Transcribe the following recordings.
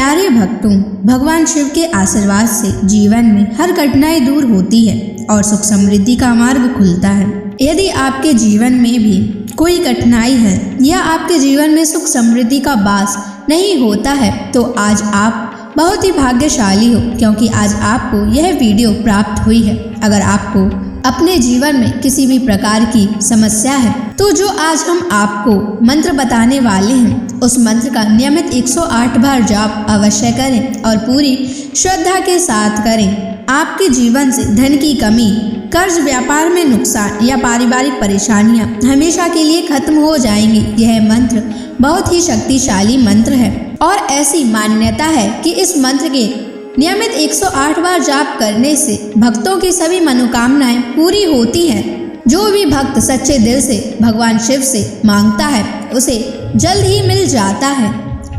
प्यारे भक्तों, भगवान शिव के आशीर्वाद से जीवन में हर कठिनाई दूर होती है और सुख समृद्धि का मार्ग खुलता है। यदि आपके जीवन में भी कोई कठिनाई है या आपके जीवन में सुख समृद्धि का वास नहीं होता है तो आज आप बहुत ही भाग्यशाली हो, क्योंकि आज आपको यह वीडियो प्राप्त हुई है। अगर आपको अपने जीवन में किसी भी प्रकार की समस्या है तो जो आज हम आपको मंत्र बताने वाले हैं उस मंत्र का नियमित 108 बार जाप अवश्य करें और पूरी श्रद्धा के साथ करें। आपके जीवन से धन की कमी, कर्ज, व्यापार में नुकसान या पारिवारिक परेशानियां हमेशा के लिए खत्म हो जाएंगी। यह मंत्र बहुत ही शक्तिशाली मंत्र है और ऐसी मान्यता है कि इस मंत्र के नियमित 108 बार जाप करने से भक्तों की सभी मनोकामनाएं पूरी होती हैं। जो भी भक्त सच्चे दिल से भगवान शिव से मांगता है उसे जल्द ही मिल जाता है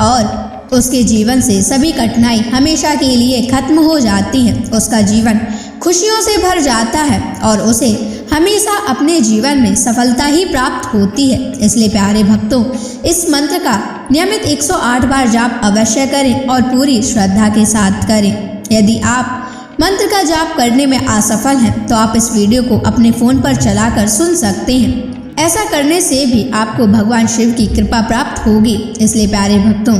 और उसके जीवन से सभी कठिनाई हमेशा के लिए खत्म हो जाती है। उसका जीवन खुशियों से भर जाता है और उसे हमेशा अपने जीवन में सफलता ही प्राप्त होती है। इसलिए प्यारे भक्तों, इस मंत्र का नियमित 108 बार जाप अवश्य करें और पूरी श्रद्धा के साथ करें। यदि आप मंत्र का जाप करने में असफल हैं तो आप इस वीडियो को अपने फ़ोन पर चलाकर सुन सकते हैं। ऐसा करने से भी आपको भगवान शिव की कृपा प्राप्त होगी। इसलिए प्यारे भक्तों,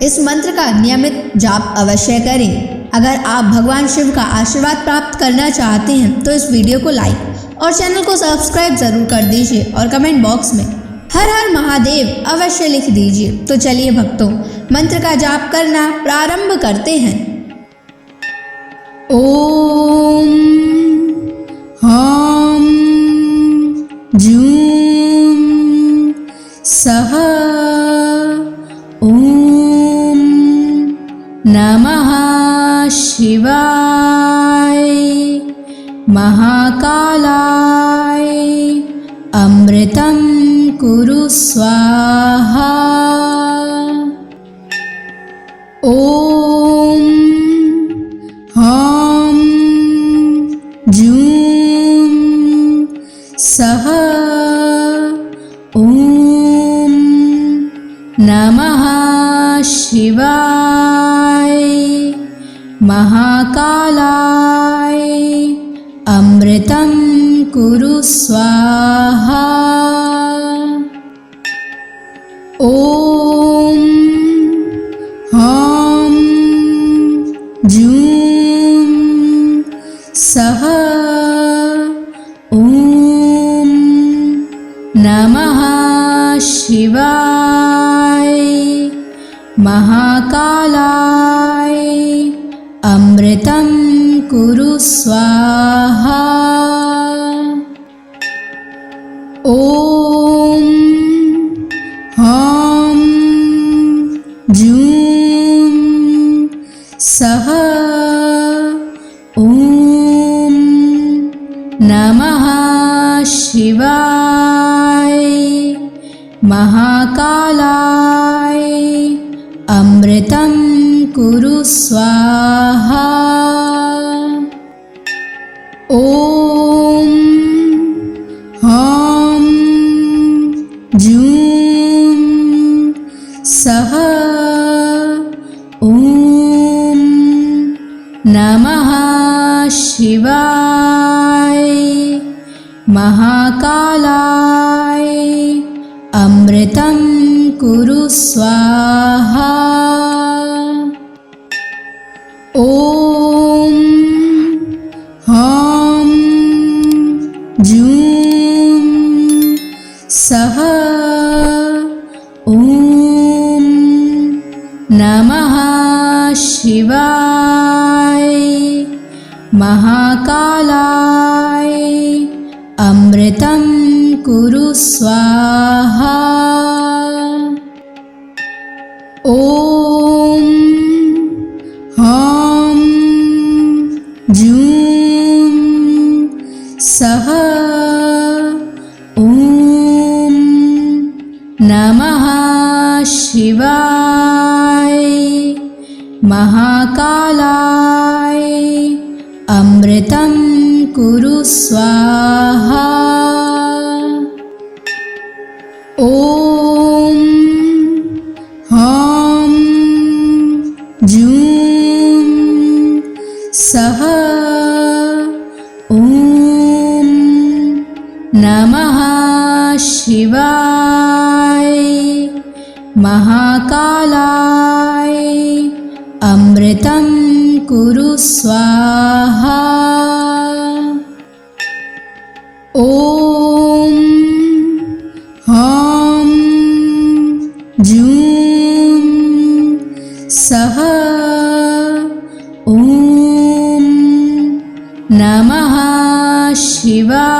इस मंत्र का नियमित जाप अवश्य करें। अगर आप भगवान शिव का आशीर्वाद प्राप्त करना चाहते हैं तो इस वीडियो को लाइक और चैनल को सब्सक्राइब जरूर कर दीजिए और कमेंट बॉक्स में हर हर महादेव अवश्य लिख दीजिए। तो चलिए भक्तों, मंत्र का जाप करना प्रारंभ करते हैं। ओम हां जूं सह ओम नमः शिवाय महाकालाय अमृतं कुरु स्वाहा। ओम हां जूं सह ओम नमः शिवाय महाकालाय अमृतं कुरु स्वाहा। ओम हां जूं सह ओम नमः शिवाय महाकालाय अमृतं कुरु स्वाहा। ओम हां जूं सह ओम नमः शिवाय महाकालाय अमृतं कुरु स्वाहा। ओम हां जूं सह ओम नमः शिवाय महाकालाय अमृतं कुरु स्वाहा। ओम हां जूं सह ओम नमः शिवाय महाकालाय अमृतं कुरु स्वाहा। ओम हां जूं सह ओम नमः शिवाय महाकालाय अमृतं कुरु स्वाहा। ओम हां जूं नमः शिवाय। महाकालाय अमृतं कुरु स्वाहा। ॐ ह्रां जूं सः ॐ नमः शिवाय।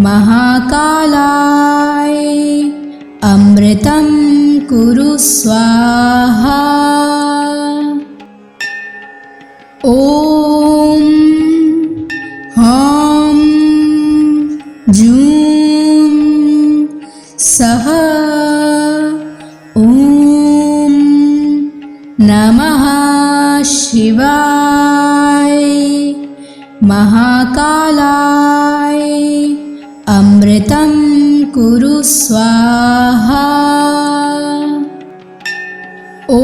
महाकालाय अमृतं कुरु स्वाहा। ॐ ह्रां जूं सः ॐ नमः शिवाय। महाकालाय अमृतं कुरु स्वाहा। ॐ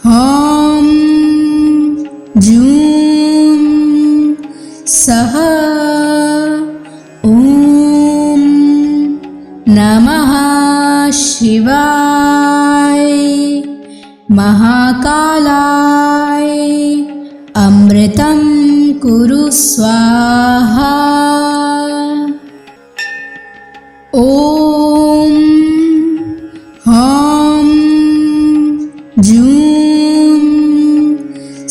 ह्रां जूं सः ॐ नमः शिवाय। महाकालाय अमृतं कुरु स्वाहा। ॐ ह्रां जूं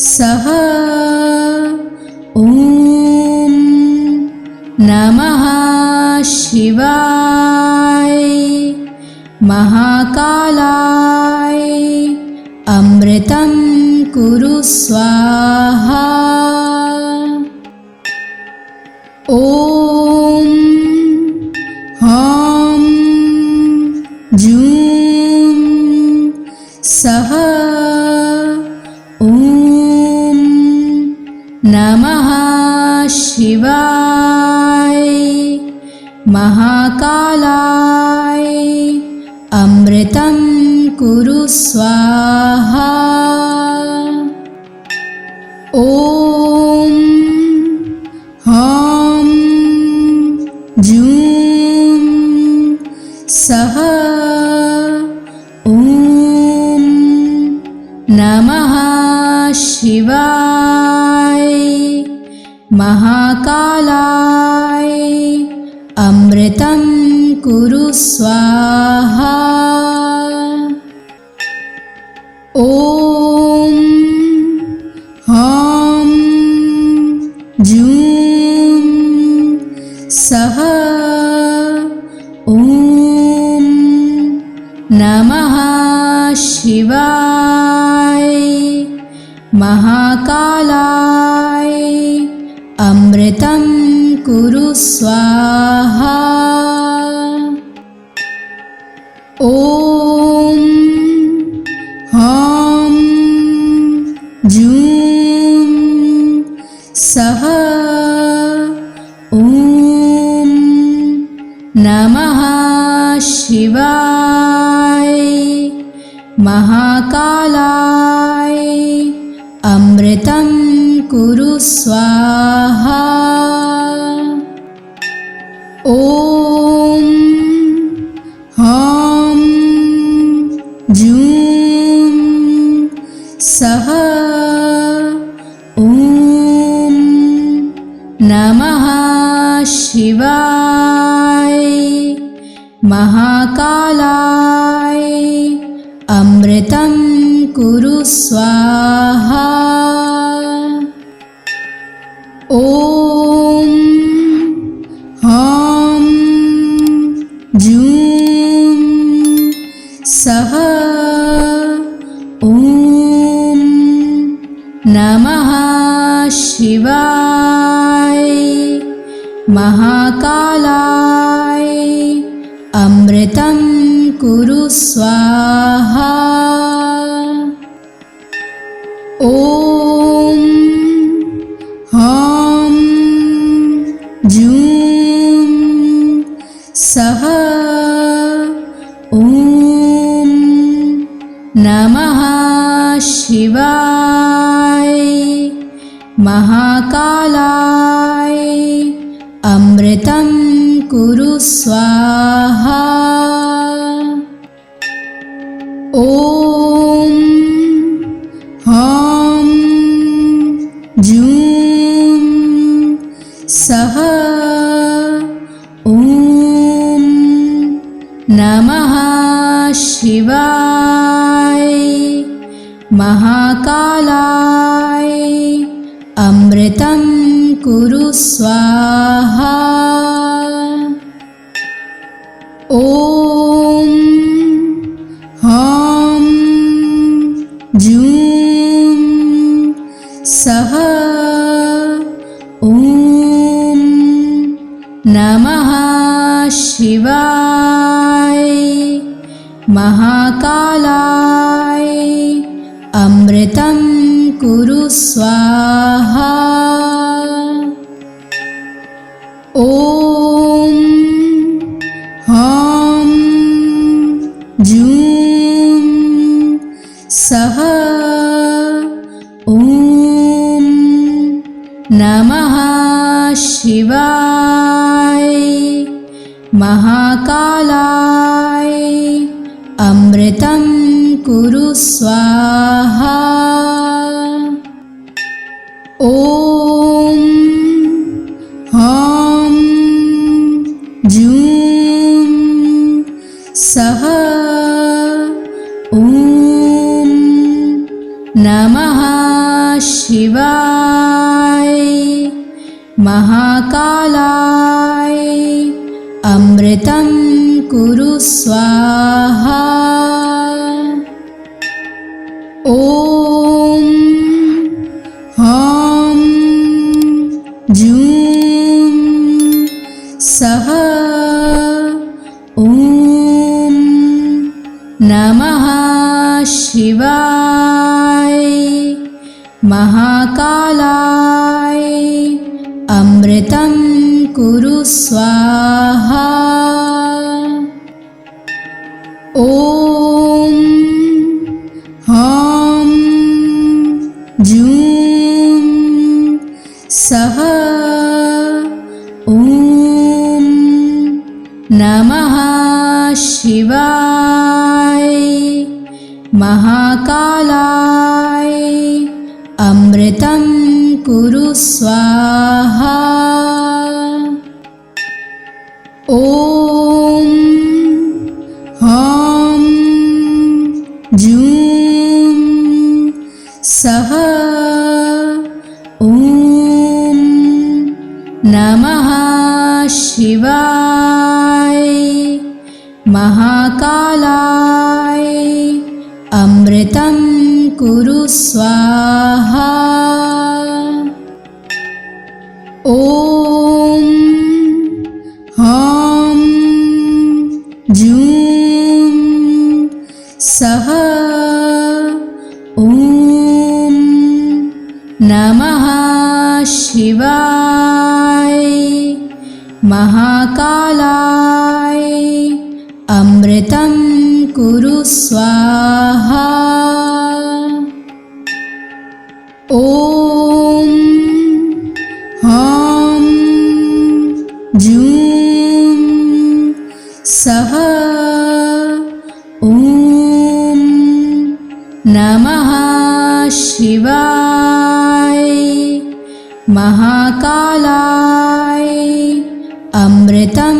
सः ॐ नमः शिवाय। महाकालाय अमृतं कुरु स्वाहा। ॐ ह्रां जूं सः ॐ नमः शिवाय। महाकालाय अमृतं कुरु स्वाहा। ॐ ह्रां जूं सः ॐ नमः शिवाय। महाकालाय अमृतं कुरु स्वाहा। ॐ ह्रां जूं सः ॐ नमः शिवाय। महाकालाय अमृतं कुरु स्वाहा। ॐ ह्रां जूं सः ॐ नमः शिवाय। महाकालाय अमृतं कुरु स्वाहा। ॐ ह्रां जूं सः ॐ नमः शिवाय। महाकालाय अमृतं कुरु स्वाहा। ॐ ह्रां जूं सः ॐ नमः शिवाय। महाकालाय अमृतं कुरु स्वाहा। ॐ ह्रां जूं सः ॐ नमः शिवाय। महा महाकालाय अमृतं कुरु स्वाहा। ॐ ह्रां जूं सः ॐ नमः शिवाय। महाकालाय अमृतं कुरु स्वाहा। ॐ ह्रां जूं सः ॐ नमः शिवाय। महाकालाय अमृतं कुरु स्वाहा। ॐ ह्रां जूं सः ॐ नमः शिवाय। महाकालाय अमृतं कुरु स्वाहा। ॐ ह्रां जूं सः ॐ नमः शिवाय। महाकालाय अमृतं कुरु स्वाहा। ॐ ह्रां जूं सः ॐ नमः शिवाय। महाकालाय अमृतं कुरु स्वाहा। ॐ ह्रां जूं सः ॐ नमः शिवाय। महाकालाय अमृतं कुरु स्वाहा। ॐ ह्रां जूं सः ॐ नमः शिवाय। महाकालाय अमृतं कुरु स्वाहा। ॐ ह्रां जूं सः ॐ नमः शिवाय। महाकालाय अमृतं कुरु स्वाहा। ॐ ह्रां जूं सः ॐ नमः शिवाय। महाकालाय अमृतं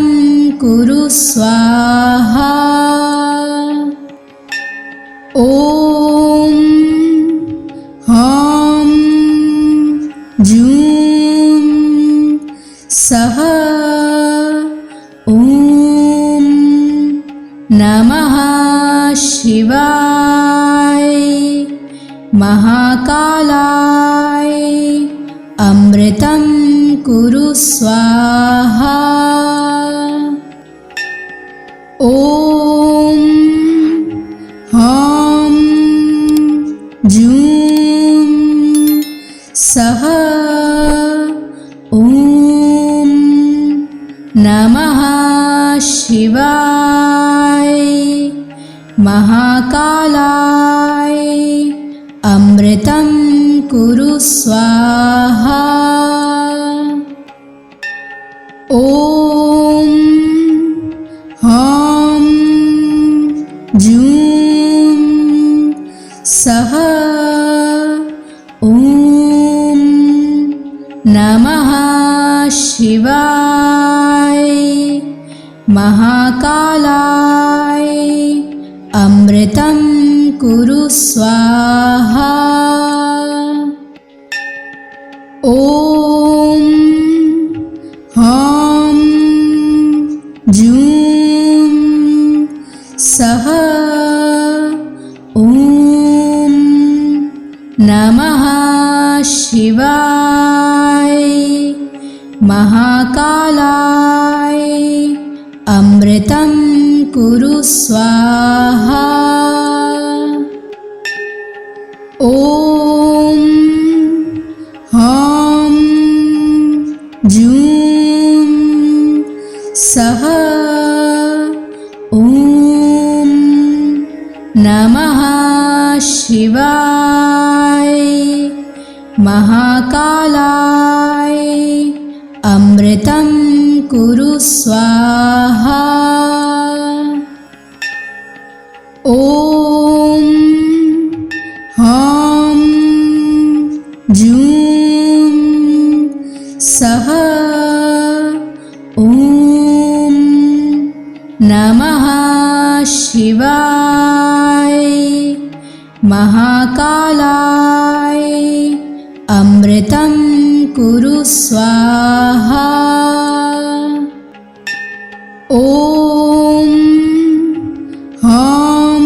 कुरु स्वाहा। ॐ ह्रां जूं सः ॐ नमः शिवाय। महाकालाय अमृतं कुरु स्वाहा। ॐ ह्रां जूं सः ॐ नमः शिवाय। महाकालाय अमृतं कुरु स्वाहा। ॐ ह्रां जूं सः ॐ नमः शिवाय महाकालाय अमृतं कुरु स्वाहा। ॐ ह्रां जूं सः ॐ नमः शिवाय महाकालाय अमृतं कुरु स्वाहा। ॐ ह्रां जूं सः ॐ नमः शिवाय महाकालाय अमृतं कुरु स्वाहा। ॐ ह्रां जूं सः ॐ नमः शिवाय महाकालाय अमृतं कुरु स्वाहा। ॐ ह्रां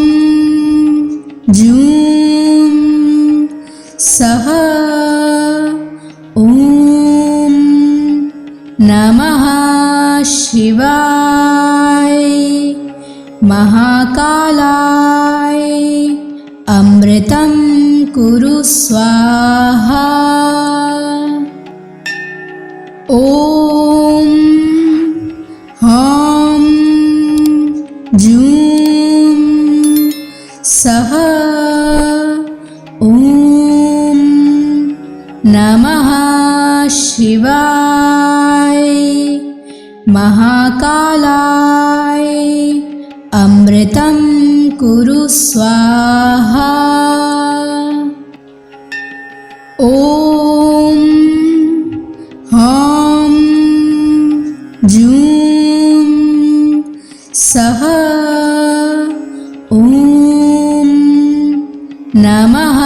जूं सः ॐ नमः शिवाय महाकालाय अमृतं कुरु स्वाहा। ॐ ह्रां जूं सः ॐ नमः शिवाय महाकालाय अमृतं कुरु स्वाहा। ॐ ह्रां जूं सः ॐ नमः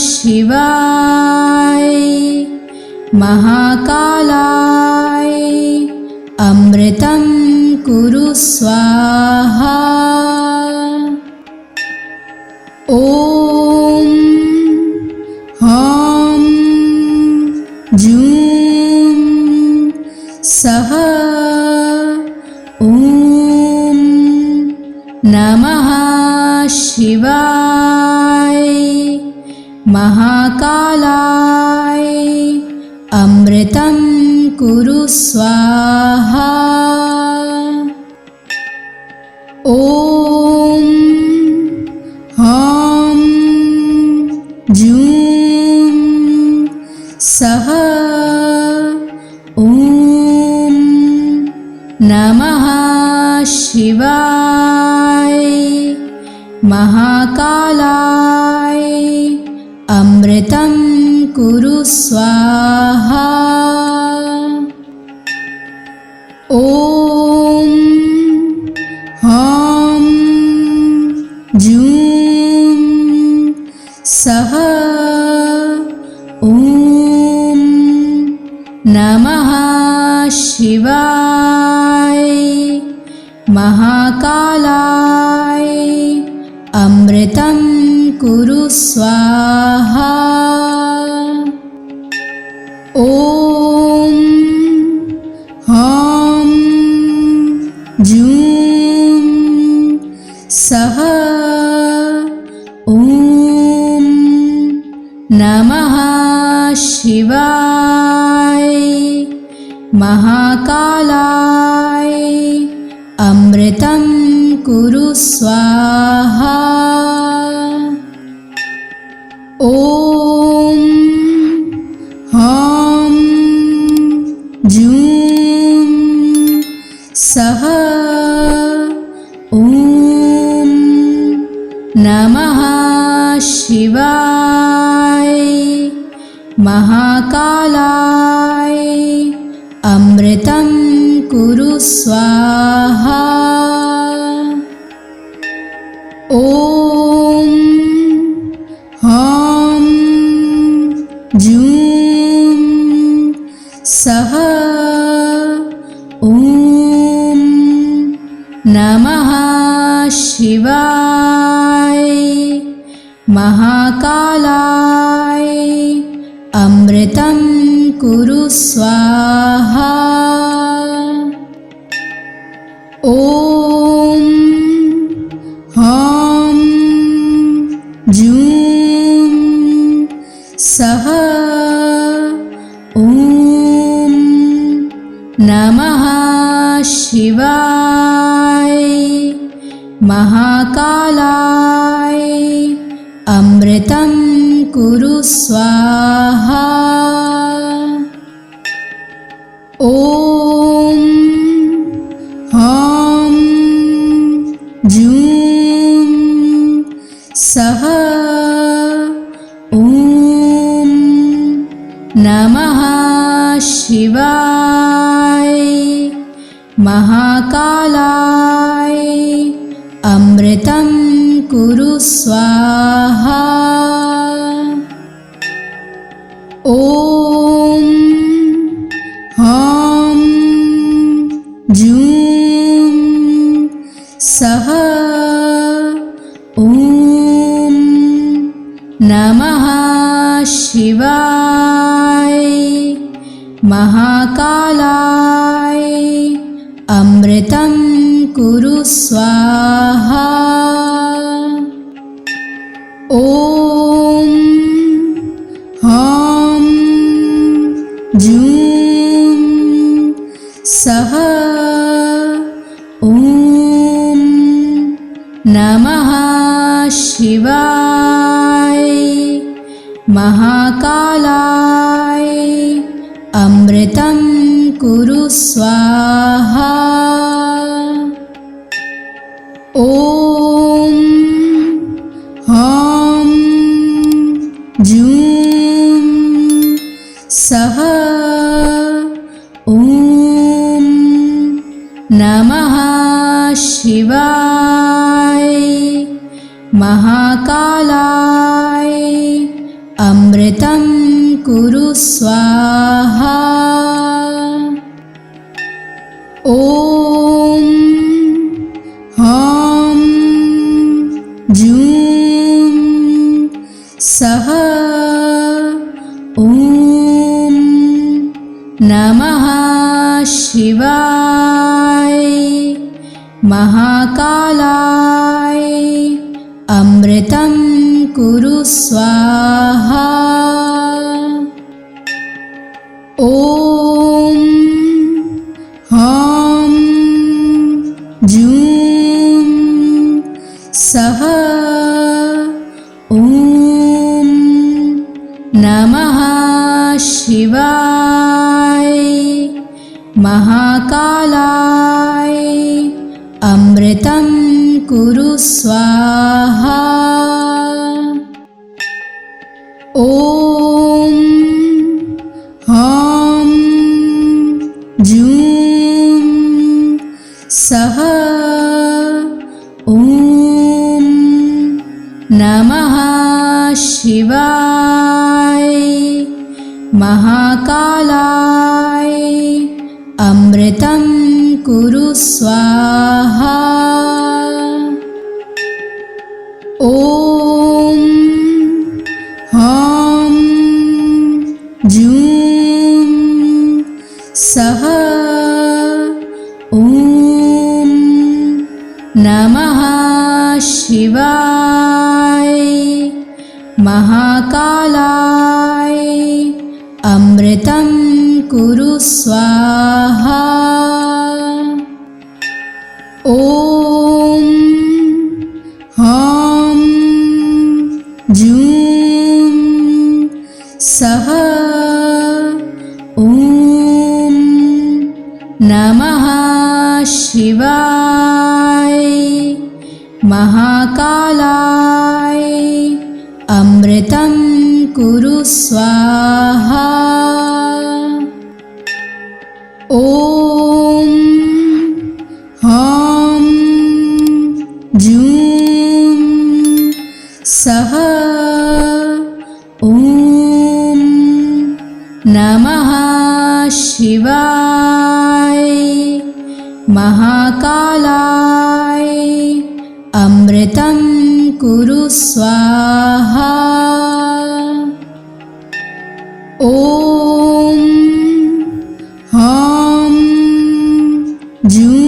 शिवाय महाकालाय अमृतं कुरु स्वाहा। ॐ ह्रां जूं सः ॐ नमः शिवाय महाकालाय अमृतं कुरु स्वाहा। ॐ ह्रां जूं सः ॐ नमः शिवाय महाकालाय अमृतं कुरु स्वाहा। ॐ ह्रां जूं सः ॐ नमः शिवाय महाकालाय अमृतं कुरु स्वाहा। ॐ ह्रां जूं सः ॐ नमः शिवाय महाकालाय अमृतं कुरु स्वाहा। ॐ शिवाय महाकालाय अमृतं कुरु स्वाहा। ॐ ह्रां जूं सः ॐ नमः शिवाय महाकालाय अमृतं कुरु स्वाहा। ॐ ह्रां जूं सः ॐ नमः शिवाय महाकालाय अमृतं कुरु स्वाहा। ॐ ह्रां जूं सः ॐ नमः शिवाय महाकालाय अमृतं कुरु स्वाहा। ॐ ह्रां जूं सः ॐ नमः शिवाय महाकालाय अमृतं कुरु स्वाहा। ॐ ह्रां जूं सः ॐ नमः शिवाय महाकालाय अमृतं कुरु स्वाहा। ॐ ह्रां जूं सः ॐ नमः शिवाय महाकालाय अमृतं कुरु स्वाहा। ॐ ह्रां जूं सः ॐ नमः शिवाय महाकालाय अमृतं कुरु स्वाहा। ॐ ह्रां जूं सः ॐ नमः शिवाय महाकालाय अमृतं कुरु स्वाहा। ॐ ह्रां जूं सः ॐ नमः शिवाय महाकालाय अमृतं कुरु स्वाहा। ॐ ह्रां जूं सः ॐ नमः शिवाय महाकालाय अमृतं कुरु स्वाहा। ॐ ह्रां जूं सः ॐ नमः शिवाय महाकालाय अमृतं कुरु स्वाहा। ॐ ह्रां जूं सः ॐ नमः शिवाय महाकालाय अमृतं कुरु स्वाहा। ॐ ह्रां जूं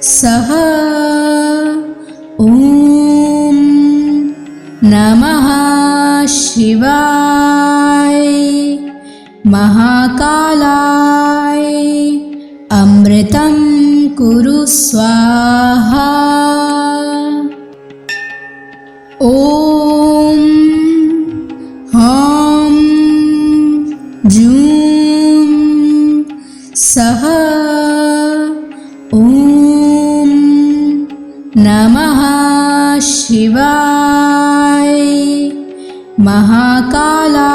सः ॐ नमः शिवाय महाकालाय अमृतं कुरु स्वाहा। ॐ ह्रां जूं सः ॐ नमः शिवाय महाकालाय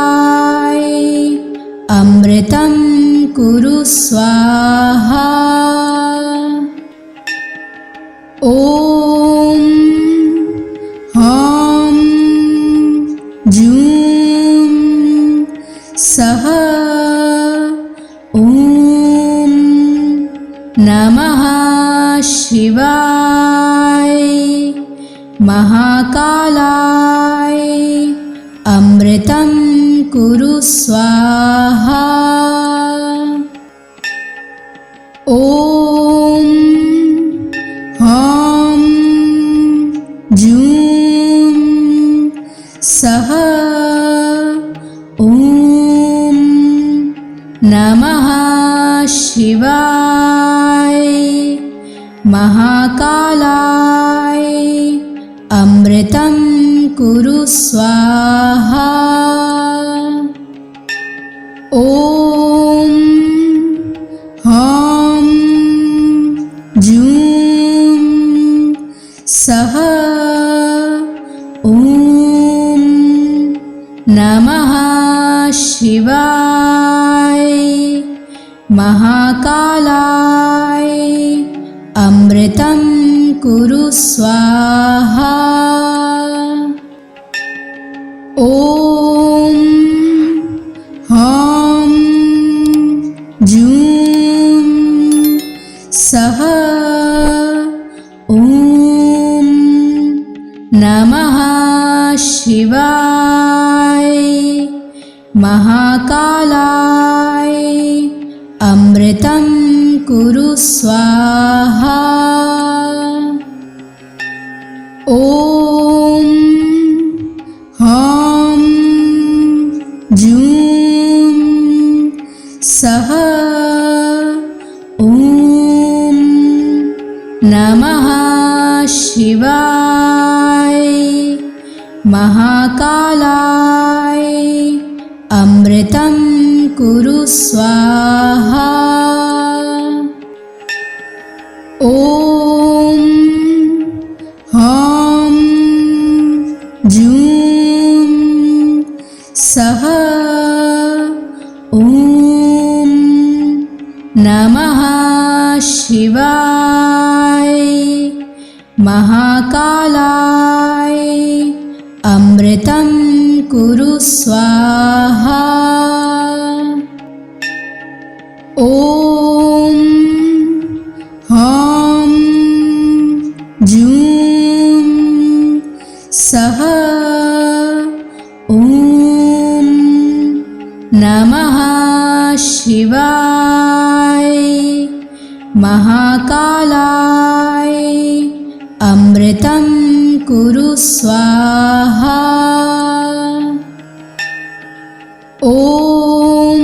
अमृतं कुरु स्वाहा। ॐ ह्रां जूं सः ॐ नमः शिवाय महाकालाय अमृतं कुरु स्वाहा। ॐ ह्रां जूं सः ॐ नमः शिवाय महाकालाय अमृतं कुरु स्वाहा। ॐ ह्रां जूं सः ॐ नमः शिवाय महाकालाय अमृतं कुरु स्वाहा। ॐ ह्रां जूं सः ॐ नमः शिवाय महाकालाय अमृतं कुरु स्वाहा। ॐ ह्रां जूं सः ॐ नमः शिवाय महाकालाय अमृतं कुरु स्वाहा। ॐ ह्रां जूं सः ॐ नमः शिवाय महाकालाय अमृतं कुरु स्वाहा। ॐ ह्रां जूं सः ॐ नमः शिवाय महाकालाय अमृतं कुरु स्वाहा। ॐ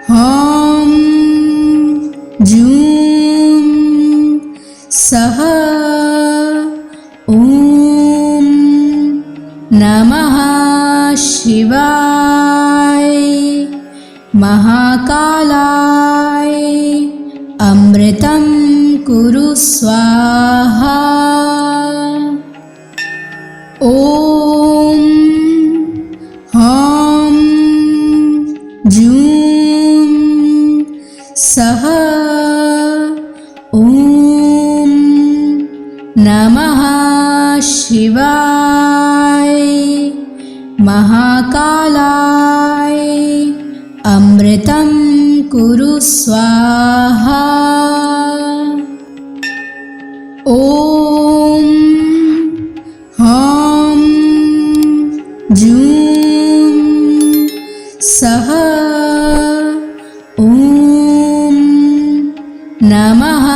ह्रां जूं सः ॐ नमः शिवाय महाकालाय अमृतं कुरु स्वाहा। ॐ जूं सः ॐ नमः शिवाय महाकालाय अमृतं कुरु स्वाहा ॐ ह्रां जूं सः ॐ नमः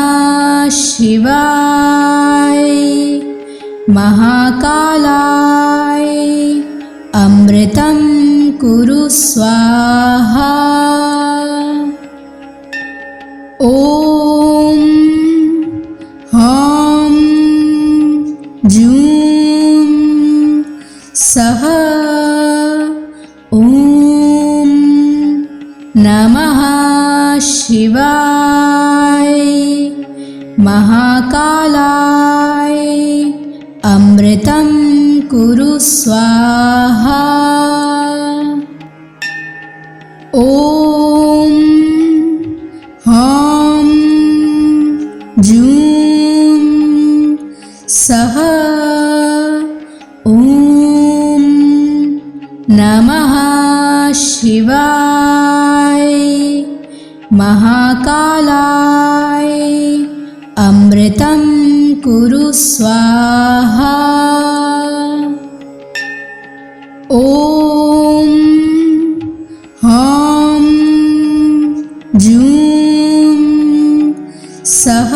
शिवाय महाकालाय अमृतं कुरु स्वाहा ॐ ह्रां जूं सः ॐ नमः शिवाय महाकालाय अमृतं कुरु स्वाहा ॐ ह्रां जूं सः ॐ नमः शिवाय महाकालाय अमृतं कुरु स्वाहा ॐ ह्रां जूं सः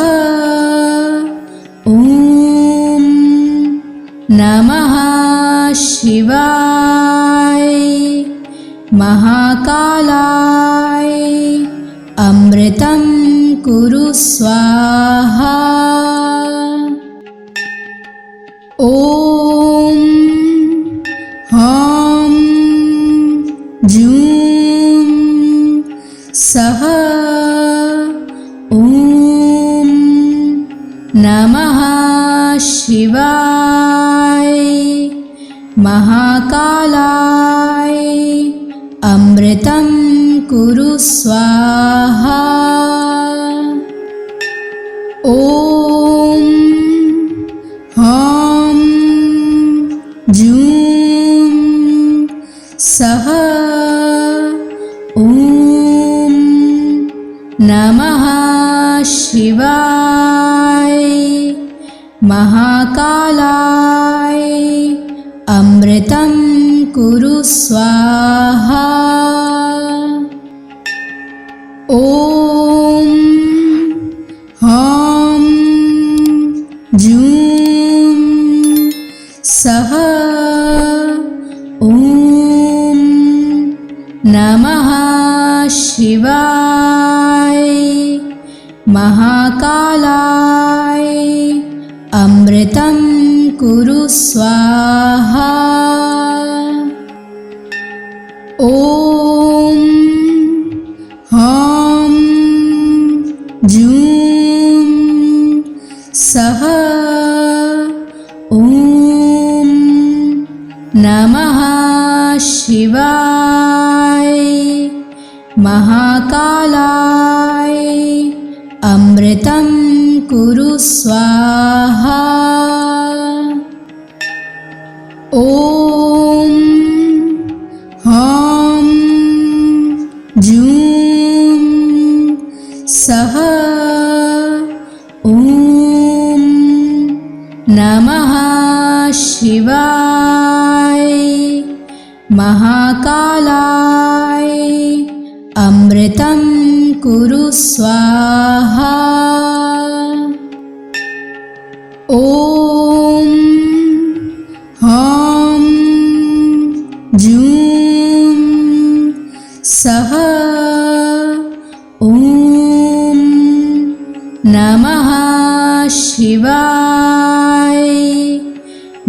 ॐ नमः शिवाय महाकालाय अमृतं कुरु स्वाहा ॐ ह्रां जूं सः ॐ नमः शिवाय महाकालाय अमृतं कुरु स्वाहा ॐ ह्रां जूं सः ॐ नमः शिवाय महाकालाय अमृतं कुरु स्वाहा ॐ ह्रां जूं सः ॐ नमः शिवाय महाकालाय अमृतं कुरु स्वाहा ॐ ह्रां जूं सः ॐ नमः शिवाय महाकालाय अमृतं कुरु स्वाहा ॐ ह्रां जूं सः ॐ नमः शिवाय महाकालाय अमृतं कुरु स्वाहा ॐ ह्रां जूं सः ॐ नमः शिवाय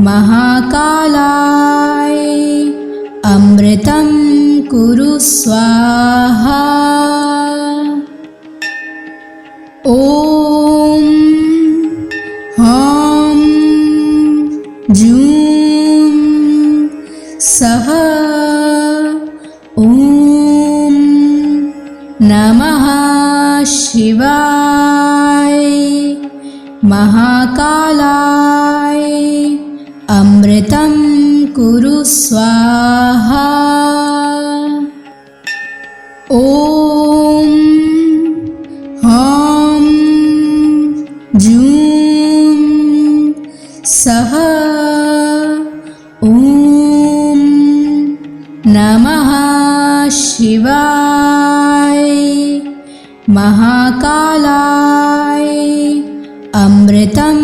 महाकालाय अमृतं कुरु स्वाहा ॐ ह्रां जूं सः ॐ नमः शिवाय। महाकालाय अमृतं कुरु स्वाहा। ॐ ह्रां जूं सः ॐ नमः शिवाय। महाकालाय अमृतं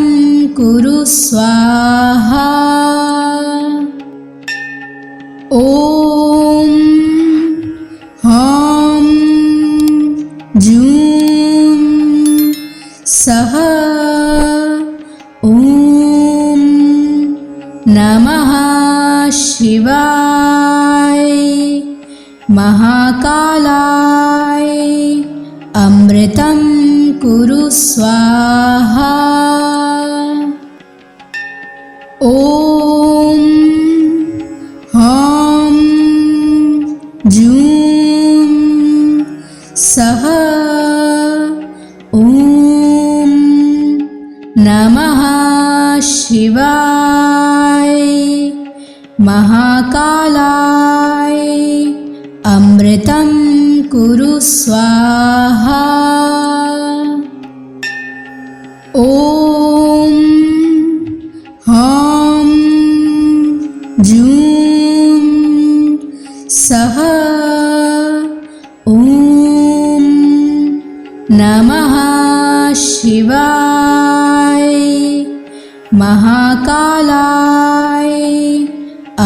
कुरु स्वाहा। ॐ ह्रां जूं सः ॐ नमः शिवाय। महाकालाय अमृतं कुरु स्वाहा। ॐ ह्रां जूं सः ॐ नमः शिवाय। महाकालाय अमृतं कुरु स्वाहा। ॐ ह्रां जूं सः ॐ नमः शिवाय। महाकालाय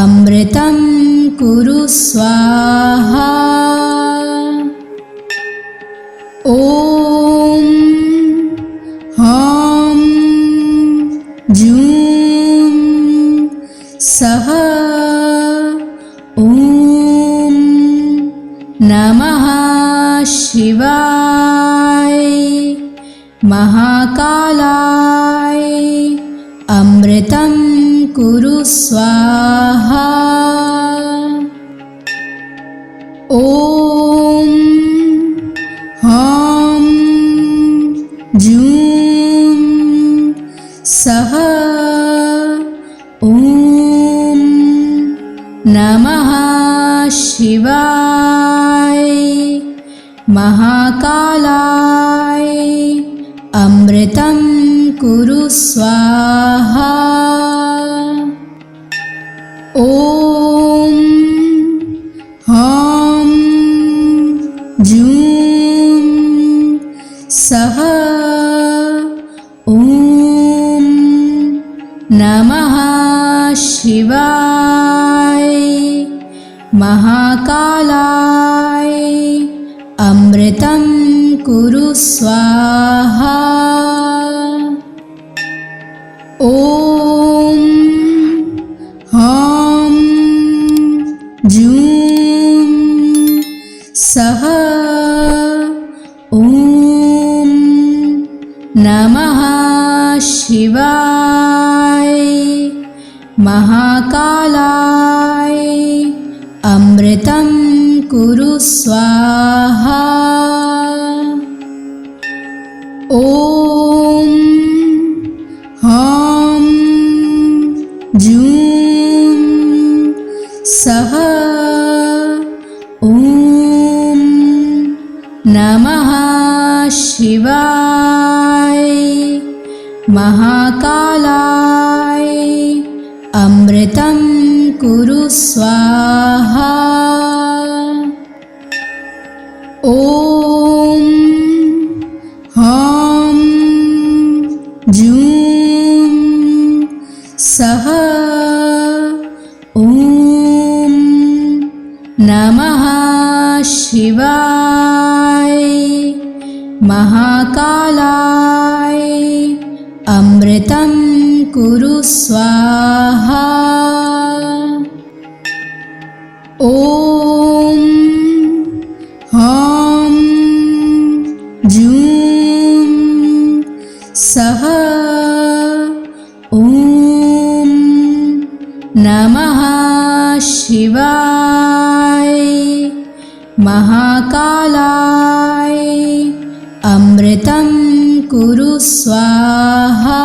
अमृतं कुरु स्वाहा। ॐ ह्रां जूं सः ॐ नमः शिवाय। महाकालाय अमृतं कुरु स्वाहा। ॐ ह्रां जूं सः ॐ नमः शिवाय। महाकालाय अमृतं कुरु स्वाहा। ॐ ह्रां जूं सः ॐ नमः शिवाय। महाकालाय अमृतं कुरु स्वाहा। ॐ ह्रां जूं सः ॐ नमः शिवाय। महाकालाय अमृतं कुरु स्वाहा। ॐ ह्रां जूं सः ॐ नमः शिवाय। महाकालाय अमृतं कुरु स्वाहा। ॐ ह्रां जूं सः ॐ नमः शिवाय। महाकालाय अमृतं कुरु स्वाहा। ॐ ह्रां जूं सः ॐ नमः शिवाय। महाकालाय अमृतं कुरु स्वाहा।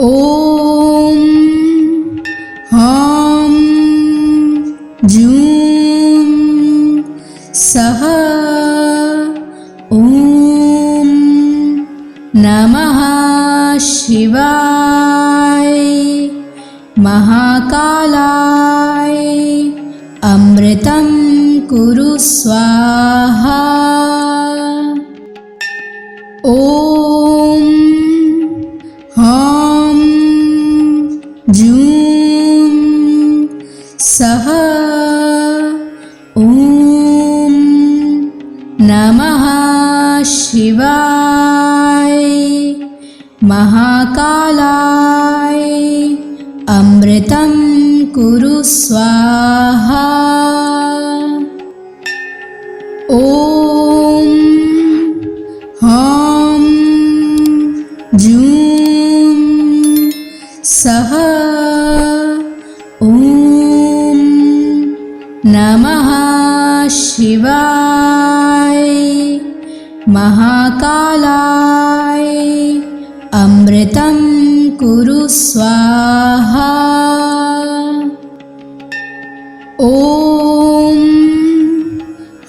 ॐ ह्रां जूं सः ॐ नमः शिवाय महाकालाय अमृतं कुरु स्वाहा। ॐ ह्रां जूं सः ॐ नमः शिवाय महाकालाय अमृतं कुरु स्वाहा। ॐ ह्रां जूं सः ॐ नमः शिवाय महाकालाय अमृतं कुरु स्वाहा। ॐ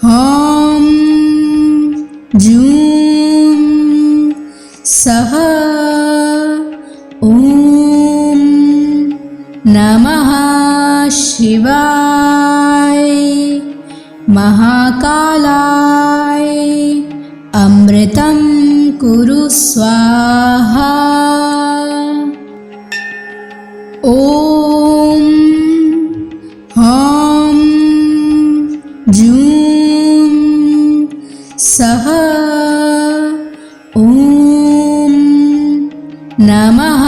ह्रां जूं सः ॐ नमः शिवाय महाकालाय अमृतं कुरु स्वाहा। ॐ ह्रां जूं सः ॐ नमः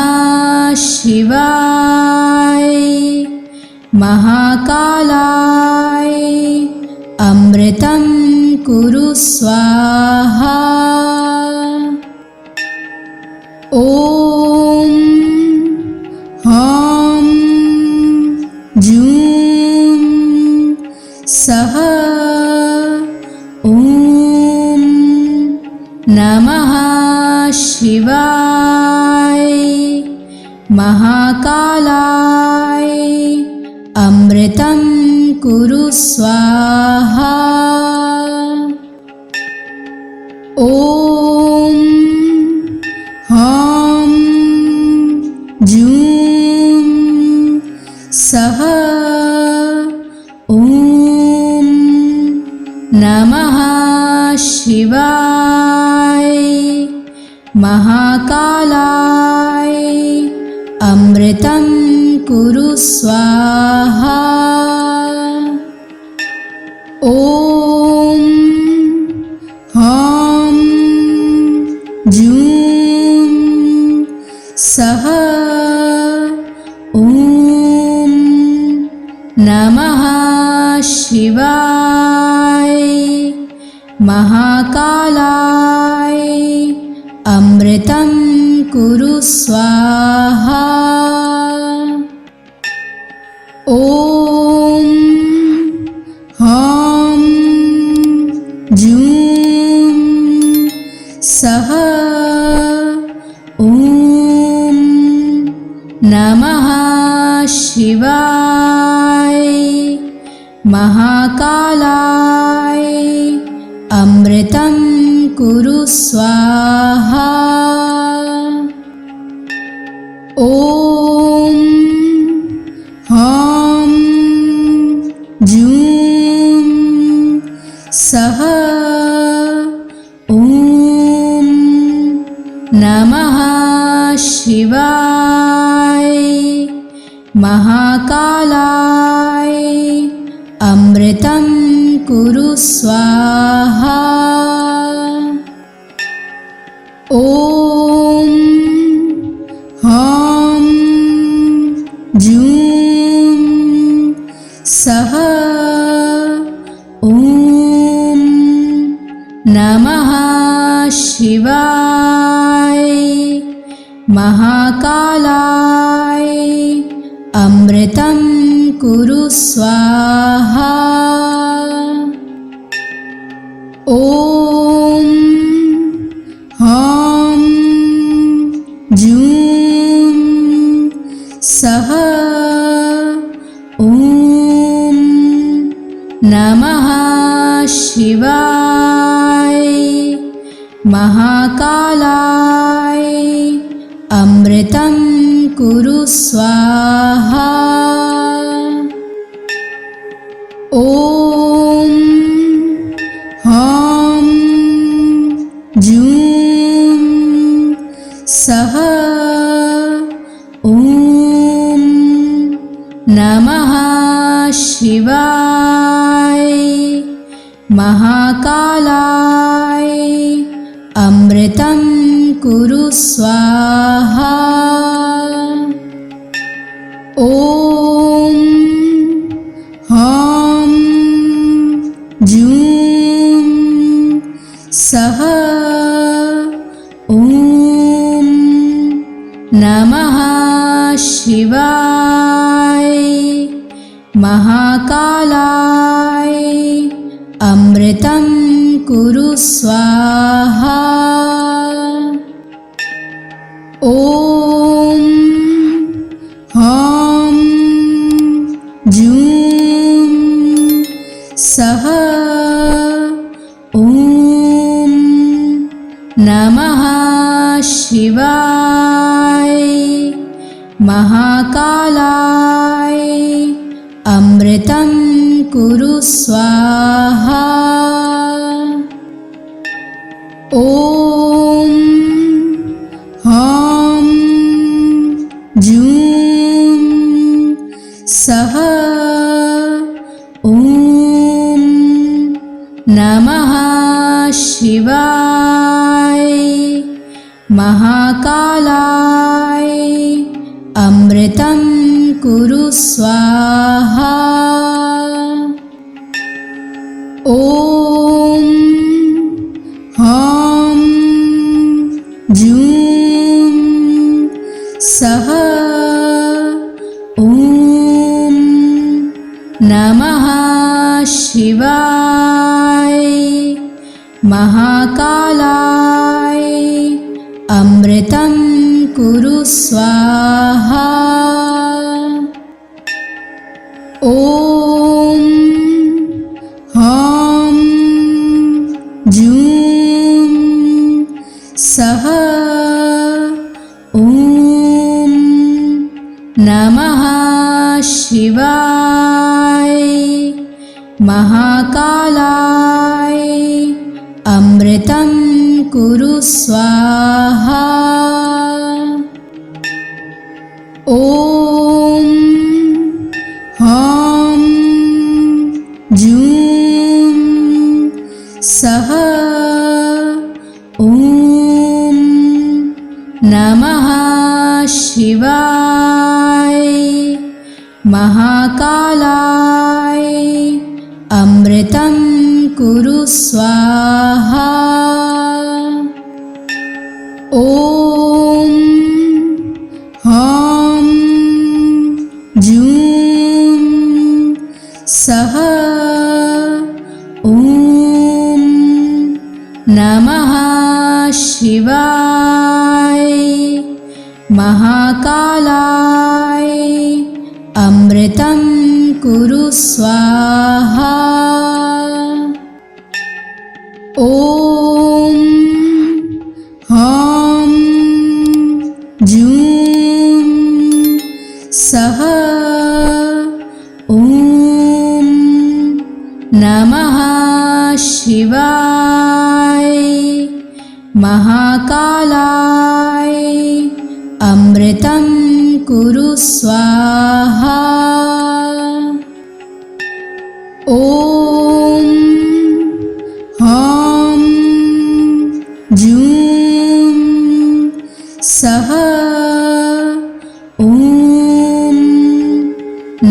शिवाय महाकालाय अमृतं कुरु स्वाहा। ॐ ह्रां जूं सः ॐ नमः शिवाय महाकालाय अमृतं कुरु स्वाहा। ॐ ह्रां जूं सः ॐ नमः शिवाय महाकालाय अमृतं कुरु स्वाहा। ॐ ह्रां जूं सः ॐ नमः शिवाय महाकालाय अमृतं कुरु स्वाहा। ॐ ह्रां जूं सः ॐ नमः शिवाय महाकालाय अमृतं कुरु स्वाहा। ॐ ह्रां जूं सः ॐ नमः शिवाय महाकालाय अमृतं कुरु स्वाहा। ॐ ह्रां जूं सः ॐ नमः शिवाय महाकालाय अमृतं कुरु स्वाहा। नमः शिवाय। महाकालाय अमृतं कुरु स्वाहा। ॐ ह्रां जूं सः ॐ नमः शिवाय। महाकालाय अमृतं कुरु स्वाहा। ॐ ह्रां जूं सः ॐ नमः शिवाय। महाकालाय अमृतं कुरु स्वाहा। ॐ ह्रां जूं सः ॐ नमः शिवाय। महाकालाय अमृतं कुरु स्वाहा। ॐ ह्रां जूं सः ॐ नमः शिवाय। महाकालाय अमृतं कुरु स्वाहा। ॐ ह्रां जूं सः ॐ नमः शिवाय। महाकालाय अमृतं कुरु स्वाहा। ॐ ह्रां जूं सः ॐ नमः शिवाय। महाकालाय अमृतं कुरु स्वाहा। ॐ ह्रां जूं सः ॐ नमः शिवाय। महाकालाय अमृतं कुरु स्वाहा। ॐ ह्रां जूं सः ॐ नमः शिवाय। महाकालाय अमृतं कुरु स्वाहा। ॐ ह्रां जूं सः ॐ नमः शिवाय। महाकालाय अमृतं कुरु स्वाहा। ॐ ह्रां जूं सः ॐ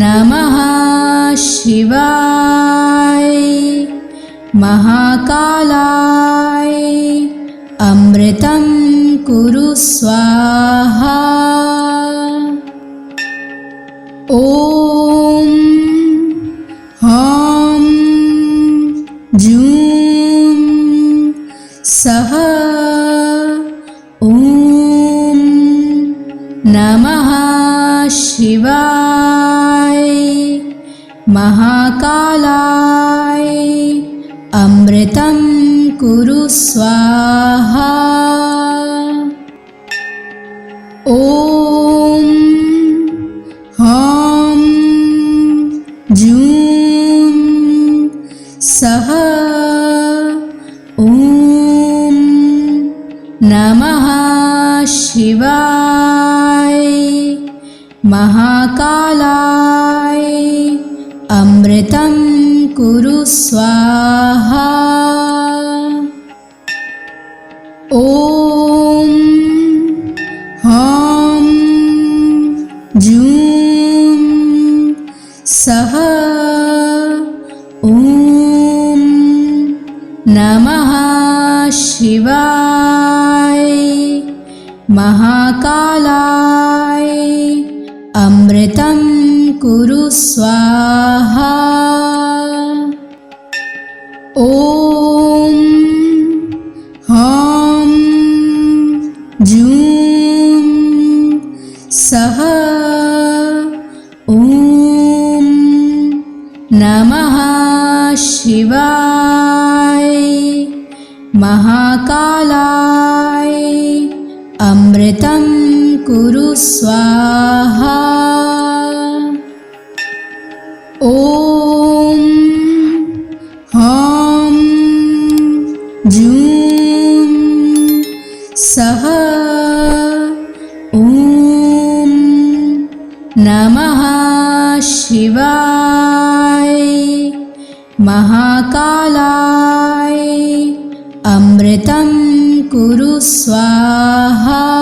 नमः शिवाय। महाकालाय अमृतं कुरु स्वाहा। ॐ ह्रां जूं सः ॐ नमः शिवाय। महाकालाय अमृतं कुरु स्वाहा। ॐ ह्रां जूं सः ॐ नमः शिवाय महाकालाय अमृतं कुरु स्वाहा। ॐ ह्रां जूं सः ॐ नमः शिवाय महाकालाय अमृतं कुरु स्वाहा। ॐ ह्रां जूं सः ॐ नमः शिवाय महाकालाय अमृतं कुरु स्वाहा। ॐ ह्रां जूं सः ॐ नमः शिवाय महाकालाय अमृतं कुरु स्वाहा।